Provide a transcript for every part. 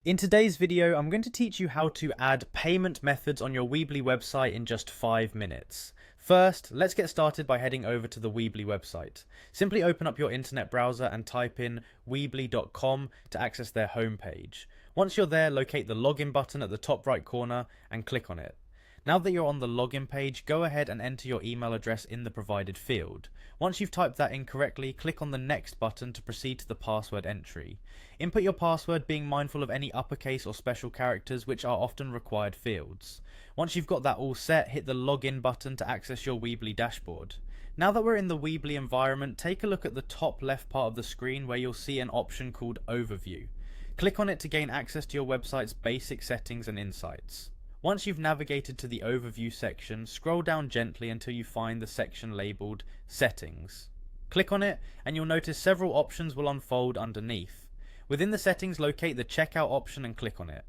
In today's video, I'm going to teach you how to add payment methods on your Weebly website in just 5 minutes. First, let's get started by heading over to the Weebly website. Simply open up your internet browser and type in weebly.com to access their homepage. Once you're there, locate the login button at the top right corner and click on it. Now that you're on the login page, go ahead and enter your email address in the provided field. Once you've typed that in correctly, click on the next button to proceed to the password entry. Input your password, being mindful of any uppercase or special characters, which are often required fields. Once you've got that all set, hit the login button to access your Weebly dashboard. Now that we're in the Weebly environment, take a look at the top left part of the screen where you'll see an option called Overview. Click on it to gain access to your website's basic settings and insights. Once you've navigated to the Overview section, scroll down gently until you find the section labelled Settings. Click on it and you'll notice several options will unfold underneath. Within the settings, locate the checkout option and click on it.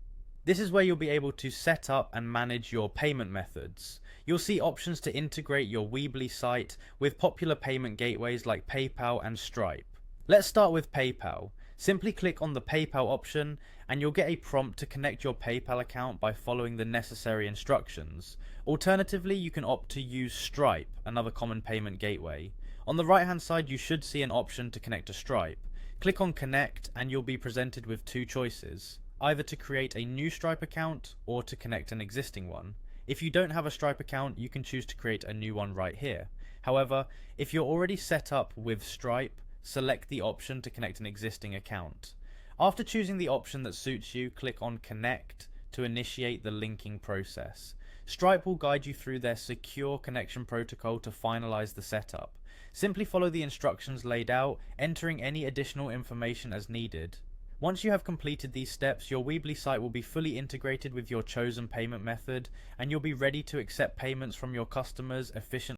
This is where you'll be able to set up and manage your payment methods. You'll see options to integrate your Weebly site with popular payment gateways like PayPal and Stripe. Let's start with PayPal. Simply click on the PayPal option and you'll get a prompt to connect your PayPal account by following the necessary instructions. Alternatively, you can opt to use Stripe, another common payment gateway. On the right hand side, you should see an option to connect to Stripe. Click on Connect and you'll be presented with two choices, either to create a new Stripe account or to connect an existing one. If you don't have a Stripe account, you can choose to create a new one right here. However, if you're already set up with Stripe, select the option to connect an existing account. After choosing the option that suits you, click on Connect to initiate the linking process. Stripe will guide you through their secure connection protocol to finalize the setup. Simply follow the instructions laid out, entering any additional information as needed. Once you have completed these steps, your Weebly site will be fully integrated with your chosen payment method, and you'll be ready to accept payments from your customers efficiently